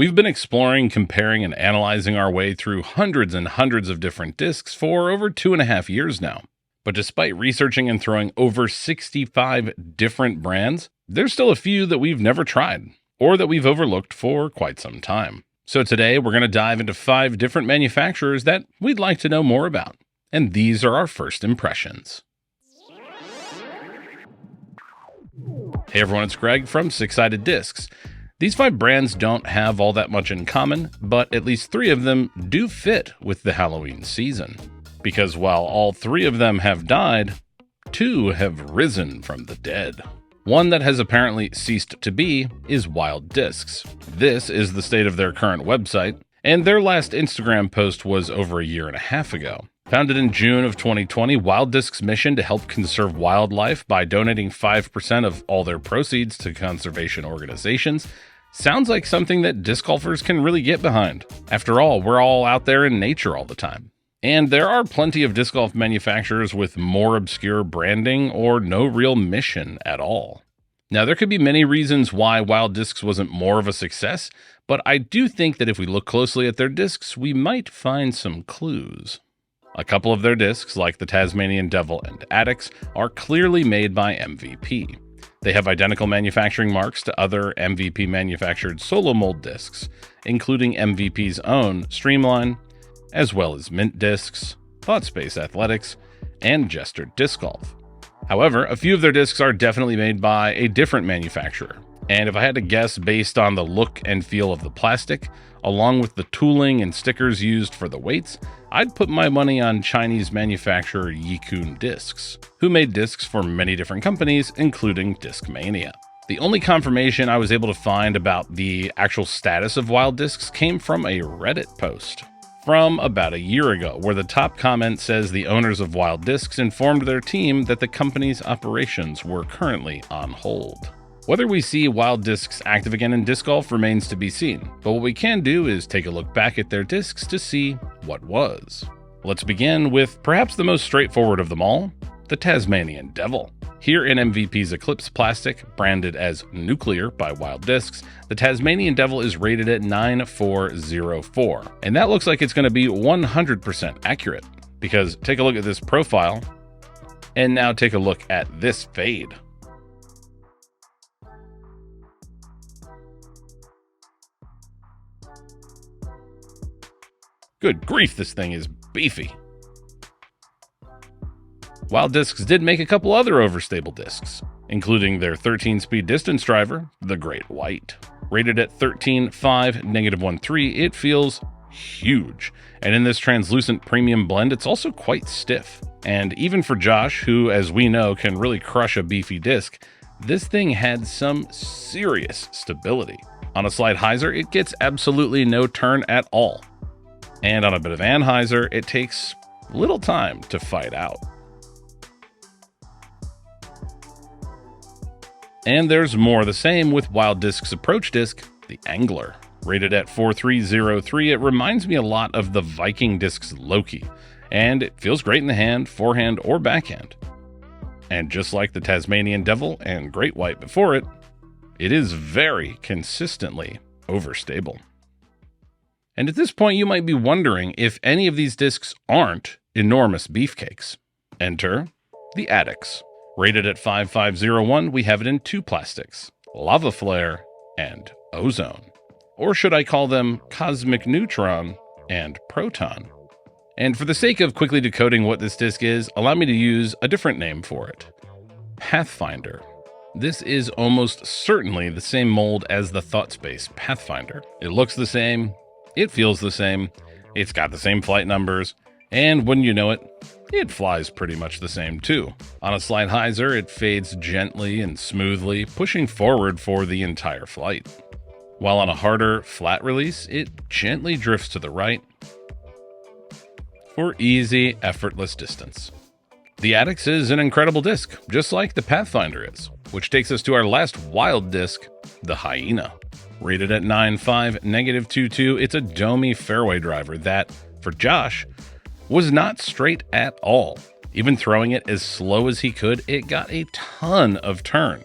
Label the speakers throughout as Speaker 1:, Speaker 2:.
Speaker 1: We've been exploring, comparing, and analyzing our way through hundreds and hundreds of different discs for over 2.5 years now. But despite researching and throwing over 65 different brands, there's still a few that we've never tried, or that we've overlooked for quite some time. So today we're going to dive into 5 different manufacturers that we'd like to know more about. And these are our first impressions. Hey everyone, it's Greg from Six Sided Discs. These 5 brands don't have all that much in common, but at least 3 of them do fit with the Halloween season. Because while all 3 of them have died, 2 have risen from the dead. One that has apparently ceased to be is Wild Discs. This is the state of their current website, and their last Instagram post was over a year and a half ago. Founded in June of 2020, Wild Discs' mission to help conserve wildlife by donating 5% of all their proceeds to conservation organizations sounds like something that disc golfers can really get behind. After all, we're all out there in nature all the time. And there are plenty of disc golf manufacturers with more obscure branding or no real mission at all. Now, there could be many reasons why Wild Discs wasn't more of a success, but I do think that if we look closely at their discs, we might find some clues. A couple of their discs, like the Tasmanian Devil and Addicts, are clearly made by MVP. They have identical manufacturing marks to other MVP manufactured solo mold discs, including MVP's own Streamline, as well as Mint Discs, ThoughtSpace Athletics, and Jester Disc Golf. However, a few of their discs are definitely made by a different manufacturer, and if I had to guess based on the look and feel of the plastic, along with the tooling and stickers used for the weights, I'd put my money on Chinese manufacturer Yikun Discs, who made discs for many different companies, including Discmania. The only confirmation I was able to find about the actual status of Wild Discs came from a Reddit post from about a year ago, where the top comment says the owners of Wild Discs informed their team that the company's operations were currently on hold. Whether we see Wild Discs active again in disc golf remains to be seen, but what we can do is take a look back at their discs to see what was. Let's begin with perhaps the most straightforward of them all, the Tasmanian Devil. Here in MVP's Eclipse plastic, branded as Nuclear by Wild Discs, the Tasmanian Devil is rated at 9404, and that looks like it's going to be 100% accurate, because take a look at this profile, and now take a look at this fade. Good grief, this thing is beefy. Wild Discs did make a couple other overstable discs, including their 13-speed distance driver, the Great White. Rated at 13.5-13, it feels huge, and in this translucent premium blend, it's also quite stiff. And even for Josh, who, as we know, can really crush a beefy disc, this thing had some serious stability. On a slide hyzer, it gets absolutely no turn at all. And on a bit of anhyzer, it takes little time to fight out. And there's more of the same with Wild Discs' approach disc, the Angler. Rated at 4303, it reminds me a lot of the Viking Discs Loki, and it feels great in the hand, forehand, or backhand. And just like the Tasmanian Devil and Great White before it, it is very consistently overstable. And at this point, you might be wondering if any of these discs aren't enormous beefcakes. Enter the Addicts. Rated at 5501, we have it in 2 plastics, Lava Flare and Ozone. Or should I call them Cosmic Neutron and Proton? And for the sake of quickly decoding what this disc is, allow me to use a different name for it. Pathfinder. This is almost certainly the same mold as the ThoughtSpace Pathfinder. It looks the same, it feels the same, it's got the same flight numbers, and wouldn't you know it, it flies pretty much the same too. On a slide hyzer, it fades gently and smoothly, pushing forward for the entire flight. While on a harder, flat release, it gently drifts to the right for easy, effortless distance. The Addicts is an incredible disc, just like the Pathfinder is, which takes us to our last Wild disc, the Hyena. Rated at 9.5-22, it's a domey fairway driver that, for Josh, was not straight at all. Even throwing it as slow as he could, it got a ton of turn.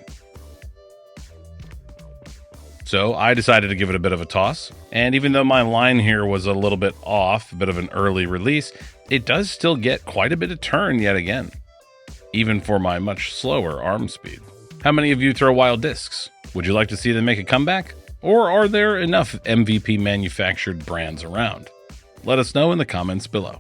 Speaker 1: So So I decided to give it a bit of a toss. And even though my line here was a little bit off, a bit of an early release, it does still get quite a bit of turn yet again, even for my much slower arm speed. How many of you throw wild discs? Would you like to see them make a comeback? Or are there enough MVP manufactured brands around? Let us know in the comments below.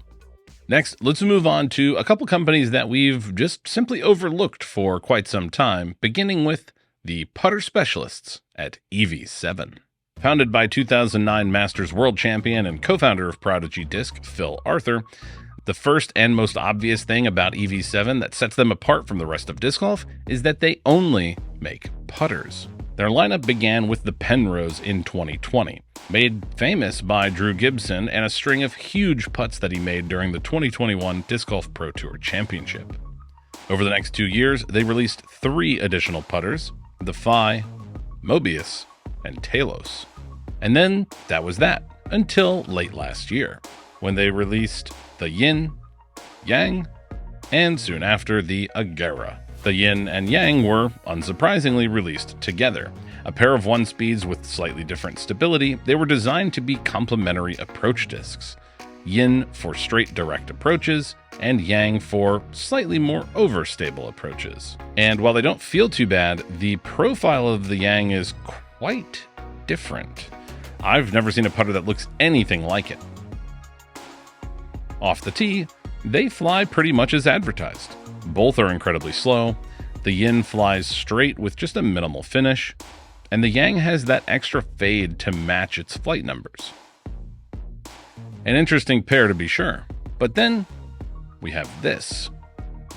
Speaker 1: Next, let's move on to a couple companies that we've just simply overlooked for quite some time, beginning with the putter specialists at EV7. Founded by 2009 Masters World Champion and co-founder of Prodigy Disc, Phil Arthur, the first and most obvious thing about EV7 that sets them apart from the rest of disc golf is that they only make putters. Their lineup began with the Penrose in 2020, made famous by Drew Gibson and a string of huge putts that he made during the 2021 Disc Golf Pro Tour Championship. Over the next 2 years, they released 3 additional putters, the Phi, Mobius, and Talos. And then that was that, until late last year, when they released the Yin, Yang, and soon after the Agera. The Yin and Yang were, unsurprisingly, released together. A pair of one-speeds with slightly different stability, they were designed to be complementary approach discs. Yin for straight direct approaches, and Yang for slightly more overstable approaches. And while they don't feel too bad, the profile of the Yang is quite different. I've never seen a putter that looks anything like it. Off the tee, they fly pretty much as advertised. Both are incredibly slow. The Yin flies straight with just a minimal finish, and the Yang has that extra fade to match its flight numbers. An interesting pair to be sure. But then we have this.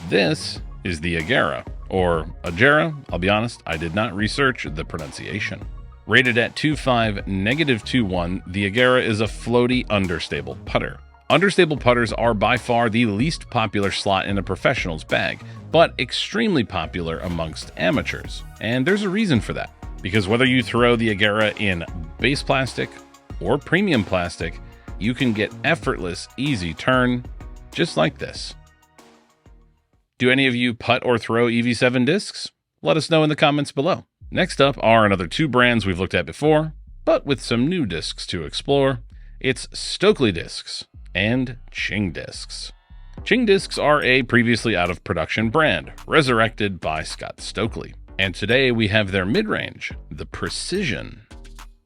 Speaker 1: This is the Agera, or Agera. I'll be honest, I did not research the pronunciation. Rated at 2.5, -2.1, the Agera is a floaty, understable putter. Understable putters are by far the least popular slot in a professional's bag, but extremely popular amongst amateurs. And there's a reason for that, because whether you throw the Agera in base plastic or premium plastic, you can get effortless, easy turn, just like this. Do any of you putt or throw EV7 discs? Let us know in the comments below. Next up are another 2 brands we've looked at before, but with some new discs to explore. It's Stokley discs and Ching discs. Ching discs are a previously out of production brand, resurrected by Scott Stokley. And today we have their mid-range, the Precision.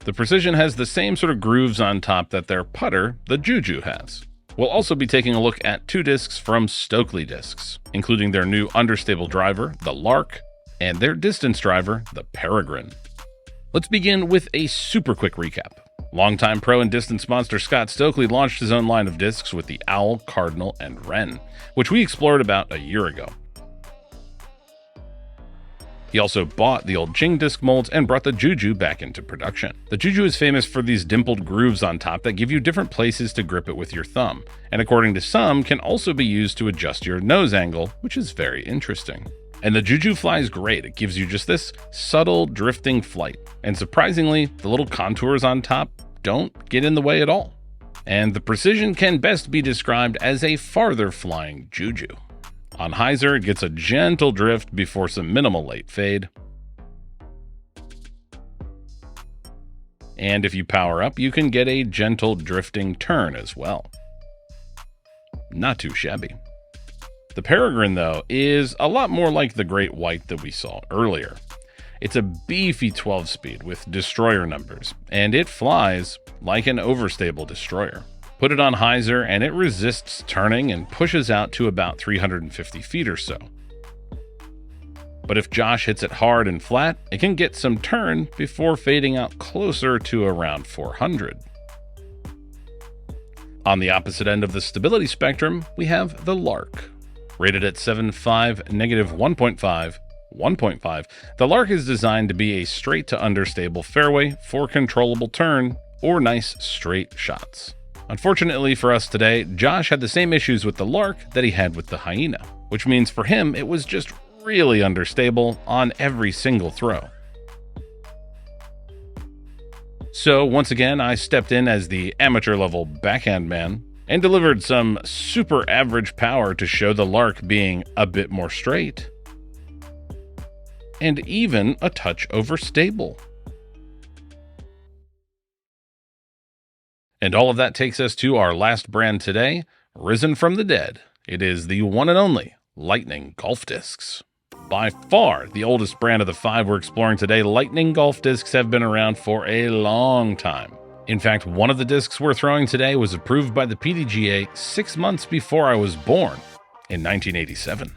Speaker 1: The Precision has the same sort of grooves on top that their putter, the Juju, has. We'll also be taking a look at 2 discs from Stokley discs, including their new understable driver, the Lark, and their distance driver, the Peregrine. Let's begin with a super quick recap. Longtime pro and distance monster Scott Stokley launched his own line of discs with the Owl, Cardinal, and Wren, which we explored about a year ago. He also bought the old Ching disc molds and brought the Juju back into production. The Juju is famous for these dimpled grooves on top that give you different places to grip it with your thumb, and according to some, can also be used to adjust your nose angle, which is very interesting. And the Juju flies great. It gives you just this subtle drifting flight. And surprisingly, the little contours on top don't get in the way at all. And the Precision can best be described as a farther flying Juju. On hyzer, it gets a gentle drift before some minimal late fade. And if you power up, you can get a gentle drifting turn as well. Not too shabby. The Peregrine, though, is a lot more like the Great White that we saw earlier. It's a beefy 12-speed with destroyer numbers, and it flies like an overstable destroyer. Put it on hyzer, and it resists turning and pushes out to about 350 feet or so. But if Josh hits it hard and flat, it can get some turn before fading out closer to around 400. On the opposite end of the stability spectrum, we have the Lark. Rated at 7.5, -1.5, 1.5, the Lark is designed to be a straight to understable fairway for controllable turn or nice straight shots. Unfortunately for us today, Josh had the same issues with the Lark that he had with the Hyena, which means for him it was just really understable on every single throw. So once again, I stepped in as the amateur level backhand man and delivered some super average power to show the Lark being a bit more straight and even a touch overstable. And all of that takes us to our last brand today, risen from the dead. It is the one and only Lightning Golf Discs. By far the oldest brand of the 5 we're exploring today, Lightning Golf Discs have been around for a long time. In fact, one of the discs we're throwing today was approved by the PDGA 6 months before I was born, in 1987.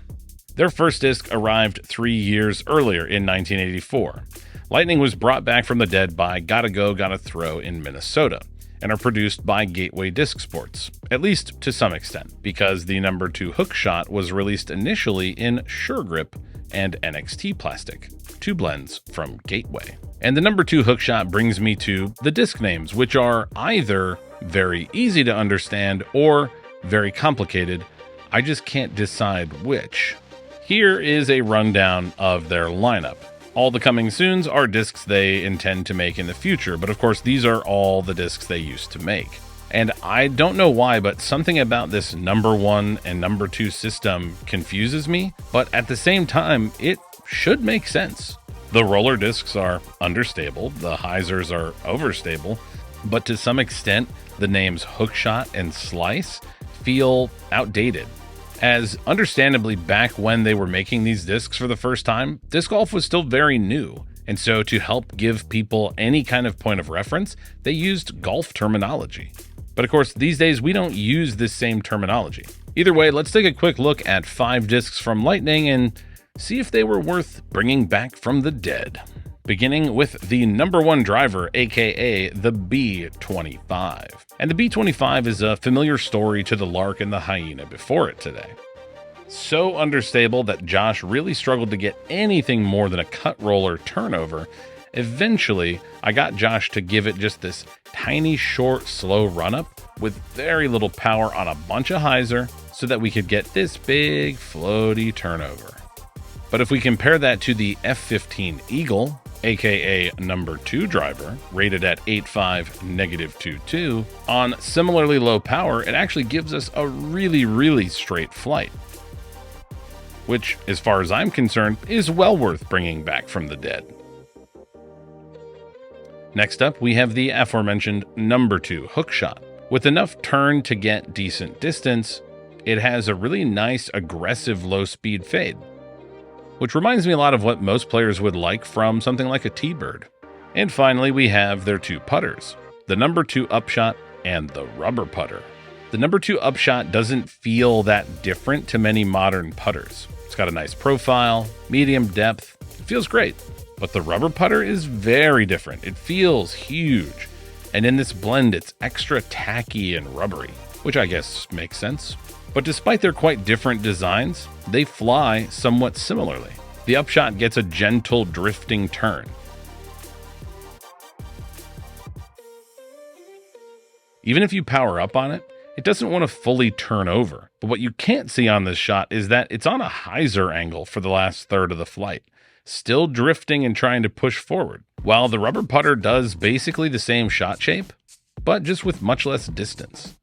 Speaker 1: Their first disc arrived 3 years earlier in 1984. Lightning was brought back from the dead by Gotta Go, Gotta Throw in Minnesota, and are produced by Gateway Disc Sports, at least to some extent, because the number 2 hook shot was released initially in Sure Grip and NXT plastic, 2 blends from Gateway. And the number 2 hook shot brings me to the disc names, which are either very easy to understand or very complicated. I just can't decide which. Here is a rundown of their lineup. All the coming soons are discs they intend to make in the future, but of course these are all the discs they used to make. And I don't know why, but something about this number 1 and number 2 system confuses me, but at the same time, it should make sense. The roller discs are understable, the hyzers are overstable, but to some extent, the names hookshot and slice feel outdated. As understandably, back when they were making these discs for the first time, disc golf was still very new. And so to help give people any kind of point of reference, they used golf terminology. But of course, these days we don't use this same terminology. Either way, let's take a quick look at 5 discs from Lightning and see if they were worth bringing back from the dead. Beginning with the number 1 driver, aka the B25. And the B25 is a familiar story to the Lark and the Hyena before it today. So understable that Josh really struggled to get anything more than a cut roller turnover. Eventually, I got Josh to give it just this tiny, short, slow run-up with very little power on a bunch of hyzer so that we could get this big, floaty turnover. But if we compare that to the F15 Eagle, aka number 2 driver, rated at 8.5 -22, on similarly low power, it actually gives us a really straight flight. Which, as far as I'm concerned, is well worth bringing back from the dead. Next up, we have the aforementioned number 2 hookshot. With enough turn to get decent distance, it has a really nice, aggressive, low-speed fade, which reminds me a lot of what most players would like from something like a T-Bird. And finally, we have their 2 putters, the number 2 upshot and the rubber putter. The number 2 upshot doesn't feel that different to many modern putters. It's got a nice profile, medium depth, it feels great. But the rubber putter is very different. It feels huge. And in this blend, it's extra tacky and rubbery, which I guess makes sense. But despite their quite different designs, they fly somewhat similarly. The upshot gets a gentle drifting turn. Even if you power up on it, it doesn't want to fully turn over. But what you can't see on this shot is that it's on a hyzer angle for the last third of the flight, still drifting and trying to push forward, while the rubber putter does basically the same shot shape, but just with much less distance.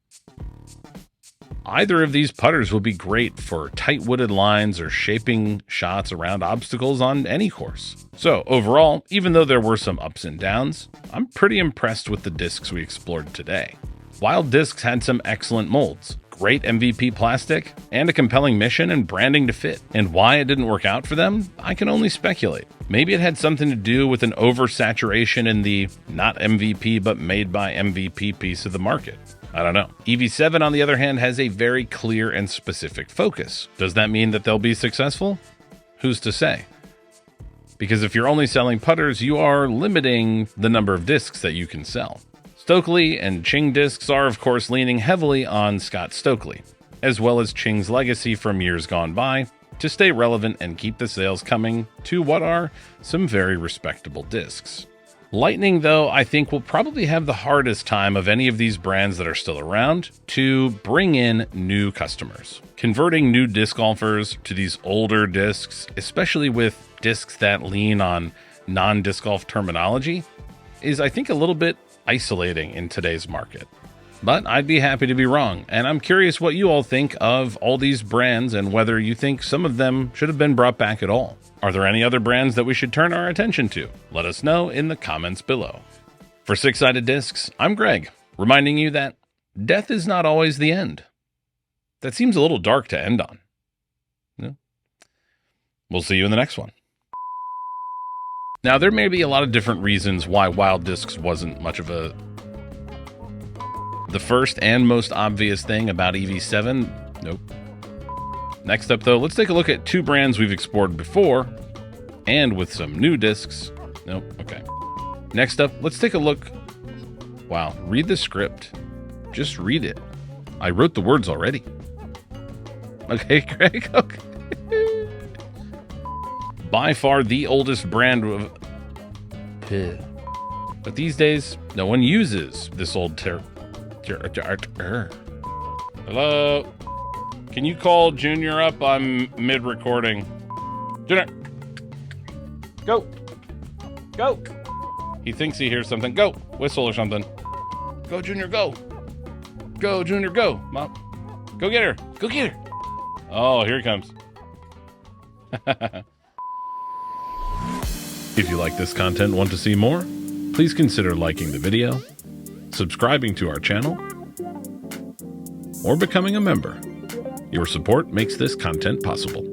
Speaker 1: Either of these putters would be great for tight wooded lines or shaping shots around obstacles on any course. So overall, even though there were some ups and downs, I'm pretty impressed with the discs we explored today. Wild Discs had some excellent molds, great MVP plastic, and a compelling mission and branding to fit. And why it didn't work out for them, I can only speculate. Maybe it had something to do with an oversaturation in the not MVP but made by MVP piece of the market. I don't know. EV7, on the other hand, has a very clear and specific focus. Does that mean that they'll be successful? Who's to say? Because if you're only selling putters, you are limiting the number of discs that you can sell. Stokley and Ching discs are, of course, leaning heavily on Scott Stokley, as well as Ching's legacy from years gone by, to stay relevant and keep the sales coming to what are some very respectable discs. Lightning, though, I think will probably have the hardest time of any of these brands that are still around to bring in new customers. Converting new disc golfers to these older discs, especially with discs that lean on non-disc golf terminology, is, I think, a little bit isolating in today's market. But I'd be happy to be wrong, and I'm curious what you all think of all these brands and whether you think some of them should have been brought back at all. Are there any other brands that we should turn our attention to? Let us know in the comments below. For Six Sided Discs, I'm Greg. reminding you that death is not always the end. That seems a little dark to end on. Yeah. We'll see you in the next one. Now, there may be a lot of different reasons why Wild Discs wasn't much of a... The first and most obvious thing about EV7, nope. Next up, though, let's take a look at two brands we've explored before, and with some new discs. Nope, okay. Next up, let's take a look. Wow, read the script. Just read it. I wrote the words already. Okay, Greg, okay. By far the oldest brand of... But these days, no one uses this old Hello? Can you call Junior up? I'm mid-recording. Junior! Go! Go! He thinks he hears something. Go! Whistle or something. Go, Junior, go! Go, Junior, go! Mom, go get her! Go get her! Oh, here he comes. If you like this content and want to see more, please consider liking the video, subscribing to our channel, or becoming a member. Your support makes this content possible.